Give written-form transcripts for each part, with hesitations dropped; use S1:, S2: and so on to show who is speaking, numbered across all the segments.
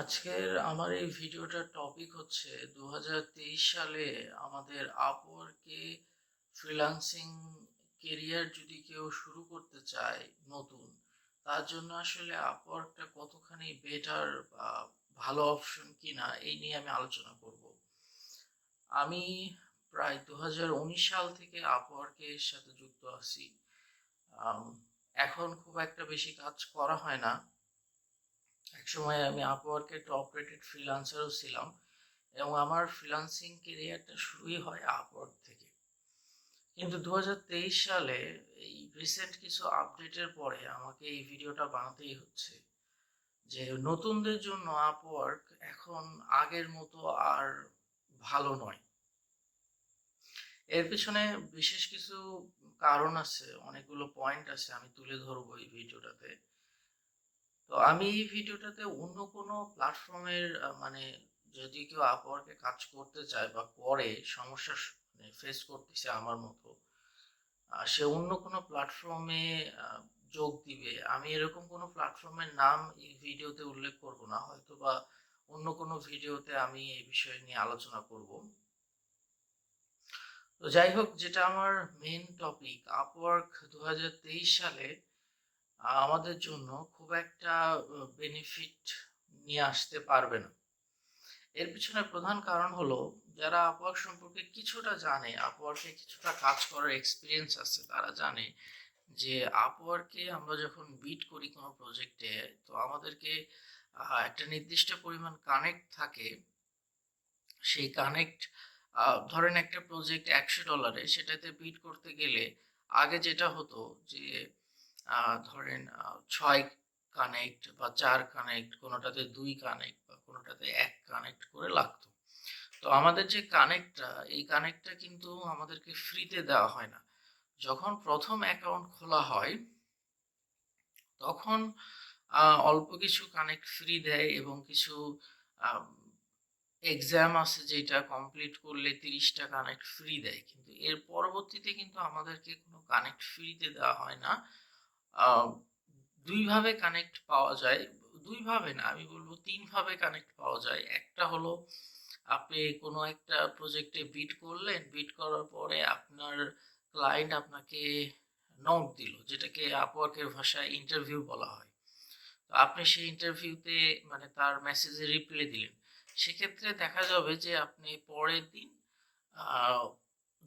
S1: আজকের আমার এই ভিডিওটার টপিক হচ্ছে 2023 সালে আমাদের আপওয়ার্কে ফ্রিল্যান্সিং কেরিয়ার যদি কেউ শুরু করতে চায় নতুন, তার জন্য আসলে আপওয়ার্কটা কতখানি বেটার বা ভালো অপশন কিনা এই নিয়ে আমি আলোচনা করব। আমি প্রায় 2019 সাল থেকে আপওয়ার্কের সাথে যুক্ত আছি। আম, এখন খুব একটা বেশি কাজ করা হয় না। একসময় আমি আপওয়ার্কের টপ রেটেড ফ্রিল্যান্সারও ছিলাম এবং আমার ফ্রিল্যান্সিং কেরিয়ারটা শুরুই হয় আপওয়ার্ক থেকে। কিন্তু 2023 সালে এই রিসেন্ট কিছু আপডেটের পরে আমাকে এই ভিডিওটা বানাতেই হচ্ছে যে নতুনদের জন্য আপওয়ার্ক এখন আগের মতো আর ভালো নয়। এর পিছনে বিশেষ কিছু কারণ আছে, অনেকগুলো পয়েন্ট আছে, আমি তুলে ধরবো এই ভিডিওটাতে। তো আমি এই ভিডিওটাতে অন্য কোনো প্ল্যাটফর্মের মানে যদি কেউ আপওয়ার্কে কাজ করতে চায় বা করে সমস্যা ফেস করতেছে আমার মতো, সে অন্য কোনো প্ল্যাটফর্মে যোগ দিবে, আমি এরকম কোনো প্ল্যাটফর্মের নাম এই ভিডিওতে উল্লেখ করব না, হয়তো বা অন্য কোনো ভিডিওতে আমি এই বিষয় নিয়ে আলোচনা করব। তো যাই হোক, যেটা আমার মেইন টপিক, আপওয়ার্ক 2023 সালে আমাদের জন্য খুব একটা বেনিফিট নিয়ে আসতে পারবে না। এর পিছনে প্রধান কারণ হলো, যারা আপওয়ার্ক সম্পর্কে কিছুটা জানে, আপওয়ার্কে কিছুটা কাজ করার এক্সপিরিয়েন্স আছে, তারা জানে যে আপওয়ার্কে আমরা যখন বিড করি কোনো প্রজেক্টে, তো আমাদেরকে একটা নির্দিষ্ট পরিমাণ কানেক্ট থাকে। সেই কানেক্ট, ধরেন একটা প্রজেক্ট $100, সেটাতে বিড করতে গেলে আগে যেটা হতো যে ধরেন 6 কানেক্ট বা 4 কানেক্ট, কোনোটাতে 2 কানেক্ট বা কোনোটাতে 1 কানেক্ট করে লাগতো। তো আমাদের যে কানেক্টটা, এই কানেক্টটা কিন্তু আমাদেরকে ফ্রিতে দেওয়া হয় না। যখন প্রথম অ্যাকাউন্ট খোলা হয় তখন অল্প কিছু কানেক্ট ফ্রি দেয় এবং কিছু এক্সাম আছে যেটা কমপ্লিট করলে 30টা কানেক্ট ফ্রি দেয়, কিন্তু এর পরবর্তীতে কিন্তু আমাদেরকে কোনো কানেক্ট ফ্রিতে দেওয়া হয় না। দুইভাবে কানেক্ট পাওয়া যায়, দুইভাবে না, আমি বলবো তিনভাবে কানেক্ট পাওয়া যায়। একটা হলো, আপনি কোনো একটা প্রজেক্টে বিড করলেন, বিড করার পরে আপনার ক্লায়েন্ট আপনাকে নক দিল, যেটাকে আপওয়ার্কের ভাষায় ইন্টারভিউ বলা হয়। তো আপনি সেই ইন্টারভিউতে মানে তার মেসেজে রিপ্লাই দিলেন, সেক্ষেত্রে দেখা যাবে যে আপনি পরের দিন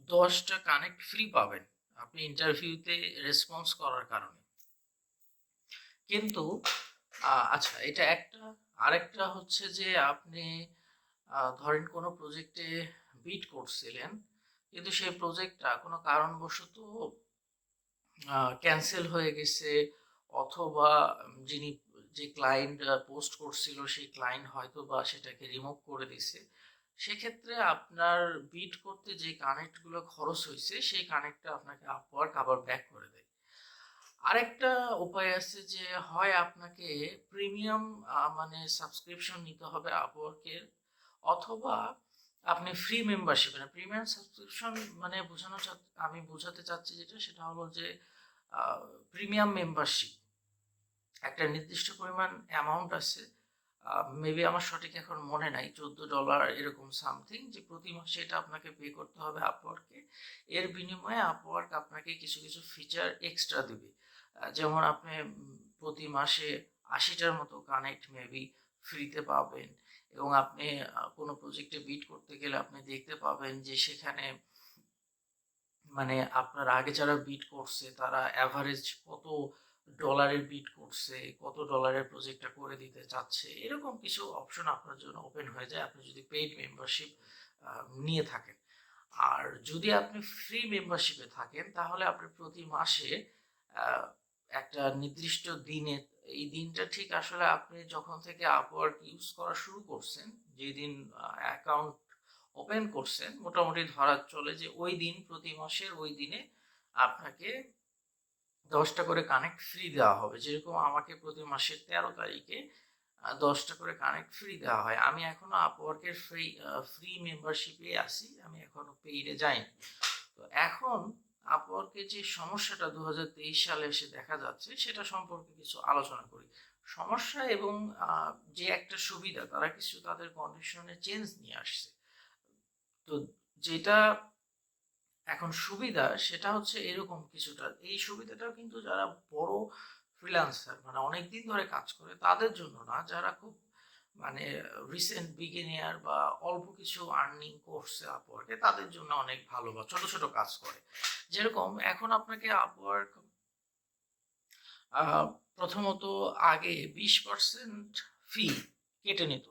S1: 10টা কানেক্ট ফ্রি পাবেন আপনি ইন্টারভিউতে রেসপন্স করার কারণে। কিন্তু আচ্ছা, এটা একটা। আরেকটা হচ্ছে যে আপনি ধরেন কোনো প্রজেক্টে বিড করছিলেন, কিন্তু সেই প্রজেক্টটা কোনো কারণবশত ক্যান্সেল হয়ে গেছে, অথবা যিনি যে ক্লায়েন্ট পোস্ট করছিল সেই ক্লায়েন্ট হয়তো বা সেটাকে রিমুভ করে দিছে। সেক্ষেত্রে আপনার বিড করতে যে কানেক্টগুলো খরচ হয়েছে সেই কানেক্টটা আপনাকে আপওয়ার্ক আবার ব্যাক করে দেয়। আরেকটা উপায় আছে যে হয় আপনাকে প্রিমিয়াম মানে সাবস্ক্রিপশন নিতে হবে আপওয়ার্কের, অথবা আপনি ফ্রি মেম্বারশিপ, মানে প্রিমিয়াম সাবস্ক্রিপশন মানে আমি বোঝাতে চাচ্ছি যেটা, সেটা হলো যে প্রিমিয়াম মেম্বারশিপ একটা নির্দিষ্ট পরিমাণ অ্যামাউন্ট আছে, মেবি আমার সঠিক এখন মনে নাই, $14 এরকম সামথিং, যে প্রতি মাসে এটা আপনাকে পে করতে হবে আপওয়ার্ককে। এর বিনিময়ে আপওয়ার্ক আপনাকে কিছু কিছু ফিচার এক্সট্রা দিবে, যেমন আপনি প্রতি মাসে 80টার মতো কানেক্ট মেবি ফ্রিতে পাবেন, এবং আপনি কোনো প্রজেক্টে বিড করতে গেলে আপনি দেখতে পাবেন যে সেখানে মানে আপনার আগে যারা বিড করছে তারা অ্যাভারেজ কত ডলারের বিড করছে, কত ডলারের প্রজেক্টটা করে দিতে চাচ্ছে, এরকম কিছু অপশন আপনার জন্য ওপেন হয়ে যায় আপনি যদি পেইড মেম্বারশিপ নিয়ে থাকেন। আর যদি আপনি ফ্রি মেম্বারশিপে থাকেন, তাহলে আপনি প্রতি মাসে একটা নির্দিষ্ট দিনে, এই দিনটা ঠিক আসলে আপনি যখন থেকে আপওয়ার্ক ইউজ করা শুরু করছেন, যেদিন অ্যাকাউন্ট ওপেন করছেন, মোটামুটি ধরা চলে যে ওই দিন, প্রতি মাসের ওই দিনে আপনাকে 10টা করে কানেক্ট ফ্রি দেওয়া হবে। যেরকম আমাকে প্রতি মাসের 13 তারিখে 10টা করে কানেক্ট ফ্রি দেওয়া হয়। আমি এখনো আপওয়ার্কের ফ্রি মেম্বারশিপে আছি, আমি এখনো পেইডে যাইনি। তো এখন আপওয়ার্কের যে সমস্যাটা 2023 সালে এসে দেখা যাচ্ছে, সেটা সম্পর্কে কিছু আলোচনা করি। সমস্যা এবং যে একটা সুবিধা, তারা কিছু তাদের কন্ডিশনে চেঞ্জ নিয়ে আসছে। তো যেটা এখন সুবিধা সেটা হচ্ছে এরকম কিছুটা, এই সুবিধাটাও কিন্তু যারা বড় ফ্রিল্যান্সার মানে অনেকদিন ধরে কাজ করে তাদের জন্য না, যারা খুব মানে রিসেন্ট বিগিনিয়ার বা অল্প কিছু আর্নিং করছে আপওয়ার্কে, তাদের জন্য অনেক ভালো বা ছোট ছোট কাজ করে। যেরকম এখন আপনাকে আপওয়ার্ক প্রথমত আগে 20% ফি কেটে নিত।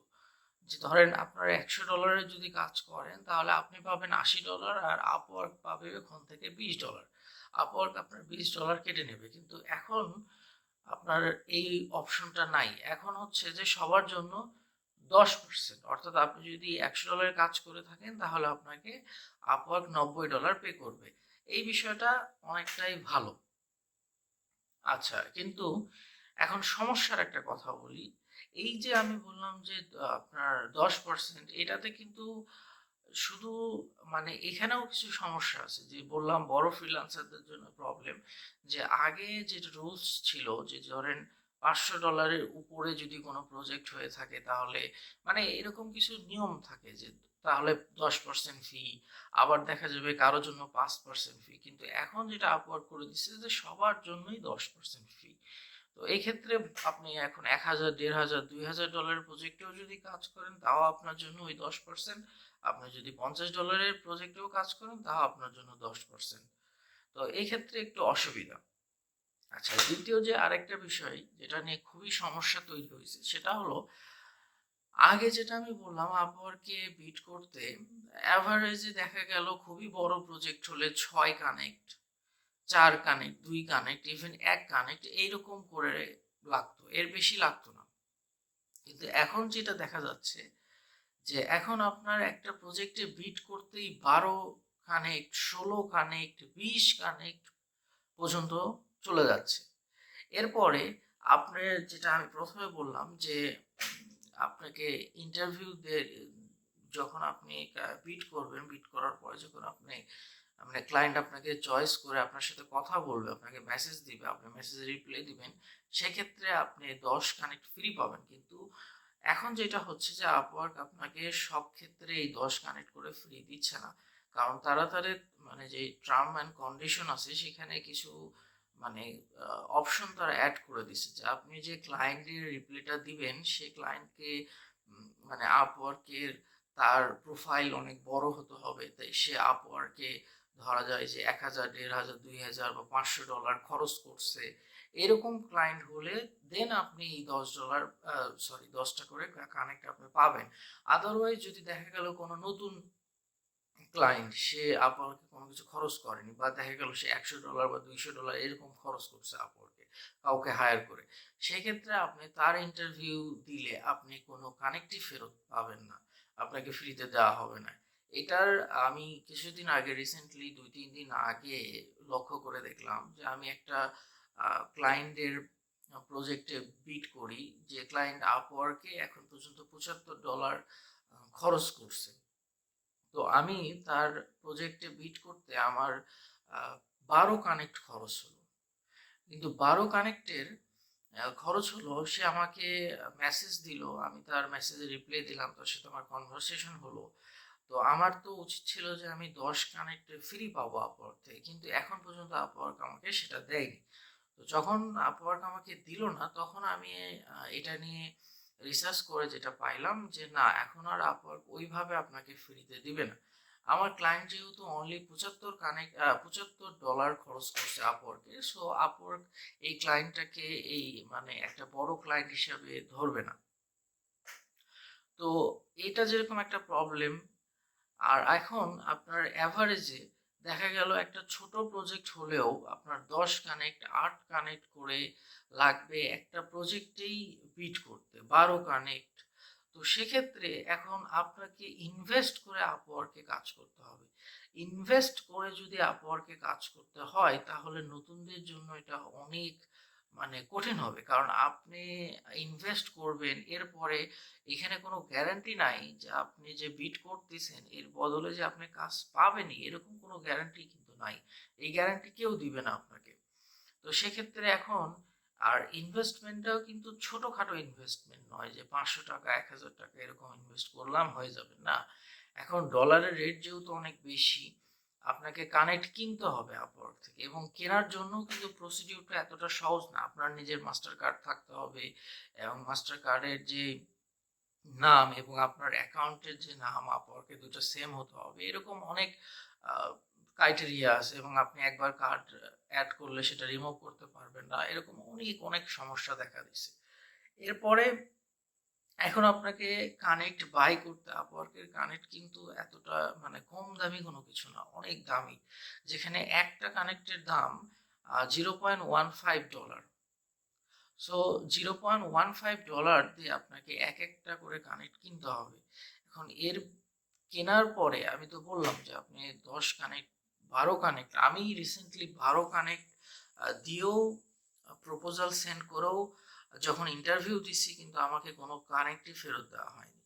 S1: যে ধরেন আপনার $100 যদি কাজ করেন তাহলে আপনি পাবেন $80 আর আপওয়ার্ক পাবে ওখান থেকে $20। আপওয়ার্ক আপনার $20 কেটে নেবে, কিন্তু এখন আপনার এই অপশনটা নাই। এখন হচ্ছে যে সবার জন্য 10%, অর্থাৎ আপনি যদি $100 কাজ করে থাকেন তাহলে আপনাকে আপওয়ার্ক $90 পে করবে। এই বিষয়টা অনেকটাই ভালো। আচ্ছা, কিন্তু এখন সমস্যার একটা কথা বলি। এই যে আমি বললাম যে আপনার 10%, এটাতে কিন্তু শুধু মানে এখানেও কিছু সমস্যা আছে। যে বললাম বড় ফ্রিল্যান্সারদের জন্য প্রবলেম, যে আগে যে রুলস ছিল যে ধরেন $500 উপরে যদি কোনো প্রজেক্ট হয়ে থাকে তাহলে মানে এরকম কিছু নিয়ম থাকে যে তাহলে 10% ফি, আবার দেখা যাবে কারো জন্য 5% ফি। কিন্তু এখন যেটা আপওয়ার্ড করে দিচ্ছে যে সবার জন্যই 10% ফি। তো এই ক্ষেত্রে আপনি এখন 1,000, 1,500, $2,000 প্রজেক্টেও যদি কাজ করেন তাও আপনার জন্য ওই 10%। আপনি যদি $50 প্রজেক্টেও কাজ করেন তাও আপনার জন্য 10%। তো এই ক্ষেত্রে একটু অসুবিধা। আচ্ছা, দ্বিতীয় যে আরেকটা বিষয় যেটা নিয়ে খুবই সমস্যা তৈরি হয়েছে সেটা হলো, আগে যেটা আমি বললাম আপওয়ার্কে বিট করতে অ্যাভারেজে দেখা গেল খুবই বড় প্রজেক্ট হলে 6 connect, 4 connect, 2 connect, even 1 connect এইরকম করে লাগতো, এর বেশি লাগতো না। কিন্তু এখন যেটা দেখা যাচ্ছে যে এখন আপনার একটা প্রজেক্টে বিট করতেই 12 কানেক্ট, 16 কানেক্ট, 20 কানেক্ট পর্যন্ত চলে যাচ্ছে। এরপরে আপনার যেটা আমি প্রথমে বললাম যে আপনাকে ইন্টারভিউ যখন আপনি বিট করবেন, বিট করার পরে যখন আপনি মানে ক্লায়েন্ট আপনাকে চয়েস করে আপনার সাথে কথা বলবে, আপনাকে মেসেজ দিবে, আপনি মেসেজে রিপ্লাই দিবেন, সেক্ষেত্রে আপনি 10 কানেক্ট ফ্রি পাবেন। কিন্তু এখন যেটা হচ্ছে যে আপওয়ার্ক আপনাকে সব ক্ষেত্রে এই 10 কানেক্ট করে ফ্রি দিচ্ছে না। কারণ তারা তাদের মানে যে টার্ম অ্যান্ড কন্ডিশন আছে সেখানে কিছু মানে অপশন তারা অ্যাড করে দিচ্ছে যে আপনি যে ক্লায়েন্টের রিপ্লাইটা দিবেন সেই ক্লায়েন্টকে মানে আপওয়ার্কের তার প্রোফাইল অনেক বড় হতে হবে, তাই সে আপওয়ার্কে ধরা যায় যে 1,000, 1,500, 2,000 বা $500 খরচ করছে। এরকম ক্লায়েন্ট হলে দেন আপনি এই $10 10টা করে কানেক্ট আপনি পাবেন। আদারওয়াইজ যদি দেখা গেল কোনো নতুন ক্লায়েন্ট সে আপওয়ার্কে কোনো কিছু খরচ করেনি বা দেখা গেল সে $100 বা $200 এরকম খরচ করছে আপওয়ার্কে কাউকে হায়ার করে, সেক্ষেত্রে আপনি তার ইন্টারভিউ দিলে আপনি কোনো কানেক্টই ফেরত পাবেন না, আপনাকে ফ্রিতে দেওয়া হবে না। এটার আমি কিছুদিন আগে রিসেন্টলি 2-3 দিন আগে লক্ষ্য করে দেখলাম যে আমি একটা ক্লায়েন্টের প্রজেক্টে বিট করি, যে ক্লায়েন্ট আপওয়ার্কে এখন পর্যন্ত $75 খরচ করছে। তো আমি তার প্রজেক্টে বিট করতে আমার 12 কানেক্ট খরচ হলো। কিন্তু 12 কানেক্টের খরচ হলো, সে আমাকে মেসেজ দিল, আমি তার মেসেজে রিপ্লাই দিলাম, তার সাথে আমার কনভারসেশন হলো। তো আমার তো উচিত ছিল যে আমি 10 কানেক্ট ফ্রি পাবো আপওয়ার্ক থেকে, কিন্তু এখন পর্যন্ত আপওয়ার্ক আমাকে সেটা দেয়নি। তো যখন আপওয়ার্ক আমাকে দিল না তখন আমি এটা নিয়ে রিসার্চ করে যেটা পাইলাম যে না, এখন আর আপওয়ার্ক ওইভাবে আপনাকে ফ্রিতে দিবে না। আমার ক্লায়েন্ট যেহেতু অনলি $75 খরচ করছে আপওয়ার্কে, সো আপওয়ার্ক এই ক্লায়েন্টটাকে এই মানে একটা বড় ক্লায়েন্ট হিসাবে ধরবে না। তো এটা যেরকম একটা প্রবলেম। আর এখন আপনার অ্যাভারেজে দেখা গেল একটা ছোট প্রজেক্ট হলেও আপনার 10 কানেক্ট, 8 কানেক্ট করে লাগবে একটা প্রজেক্টেই বিট করতে, 12 কানেক্ট। তো সেক্ষেত্রে এখন আপনাকে ইনভেস্ট করে আপওয়ার্কে কাজ করতে হবে। ইনভেস্ট করে যদি আপওয়ার্কে কাজ করতে হয় তাহলে নতুনদের জন্য এটা অনেক মানে কঠিন হবে, কারণ আপনি ইনভেস্ট করবেন, এরপরে এখানে কোনো গ্যারান্টি নাই যে আপনি যে বিট করতেছেন এর বদলে যে আপনি কাজ পাবেনই, এরকম কোনো গ্যারান্টি কিন্তু নাই। এই গ্যারান্টি কেউ দিবে না আপনাকে। তো সেক্ষেত্রে এখন আর ইনভেস্টমেন্টটাও কিন্তু ছোটখাটো ইনভেস্টমেন্ট নয় যে 500 টাকা 1000 টাকা এরকম ইনভেস্ট করলাম হয়ে যাবে না। এখন ডলারের রেট যেহেতু অনেক বেশি, আপনাকে কানেক্ট কিনতে হবে আপওয়ার্ক থেকে, এবং কেনার জন্য কিন্তু প্রসিডিউরটা এতটা সহজ না। আপনার নিজের মাস্টার কার্ড থাকতে হবে, এবং মাস্টার কার্ডের যে নাম এবং আপনার অ্যাকাউন্টের যে নাম আপওয়ার্কে দুটো সেম হতে হবে, এরকম অনেক ক্রাইটেরিয়া আছে, এবং আপনি একবার কার্ড অ্যাড করলে সেটা রিমুভ করতে পারবেন না, এরকম অনেক অনেক সমস্যা দেখা দিচ্ছে। এরপরে এখন আপনাকে কানেক্ট বাই করতে, আপওয়ার্কের কানেক্ট কিন্তু এতটা মানে কম দামি কোনো কিছু না, অনেক দামি, যেখানে একটা কানেক্টের দাম $0.15। সো $0.15 দিয়ে আপনাকে এক একটা করে কানেক্ট কিনতে হবে। এখন এর কেনার পরে আমি তো বললাম যে আপনি 10 কানেক্ট 12 কানেক্ট, আমি রিসেন্টলি 12 কানেক্ট দিয়েও প্রপোজাল সেন্ড করেও যখন ইন্টারভিউ দিচ্ছি কিন্তু আমাকে কোনো কানেক্টই ফেরত দেওয়া হয়নি।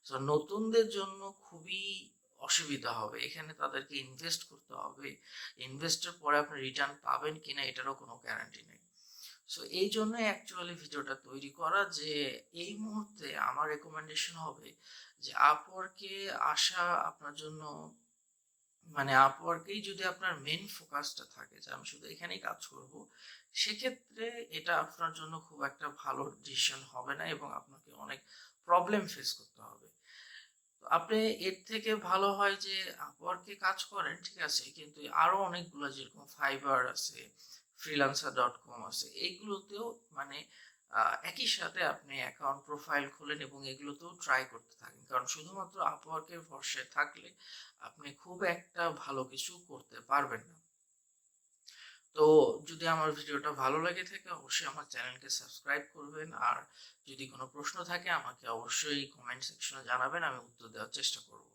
S1: সো নতুনদের জন্য খুবই অসুবিধা হবে, এখানে তাদেরকে ইনভেস্ট করতে হবে, ইনভেস্টের পরে আপনি রিটার্ন পাবেন কিনা এটারও কোনো গ্যারান্টি নেই। সো এই জন্যই অ্যাকচুয়ালি ভিডিওটা তৈরি করা, যে এই মুহূর্তে আমার রেকমেন্ডেশন হবে যে আপওয়ার্কে আসা আপনার জন্য, মানে আপওয়ার্কেই যদি আপনার মেন ফোকাসটা থাকে যে আমি শুধু এখানেই কাজ করব, সেক্ষেত্রে এটা আপনার জন্য খুব একটা ভালো ডিসিশন হবে না, এবং আপনাকে অনেক প্রবলেম ফেস করতে হবে। তো আপনি এর থেকে ভালো হয় যে আপওয়ার্কে কাজ করেন, ঠিক আছে, কিন্তু আরো অনেকগুলো যেরকম ফাইবার আছে, freelancer.com আছে, এইগুলোতেও মানে একই সাথে আপনি অ্যাকাউন্ট প্রোফাইল খোলেন এবং এগুলোতেও ট্রাই করতে থাকেন, কারণ শুধুমাত্র আপওয়ার্কের ভরসায় থাকলে আপনি খুব একটা ভালো কিছু করতে পারবেন না। তো যদি আমার ভিডিওটা ভালো লেগে থাকে অবশ্যই আমার চ্যানেলকে সাবস্ক্রাইব করবেন, আর যদি কোনো প্রশ্ন থাকে আমাকে অবশ্যই কমেন্ট সেকশনে জানাবেন, আমি উত্তর দেওয়ার চেষ্টা করব।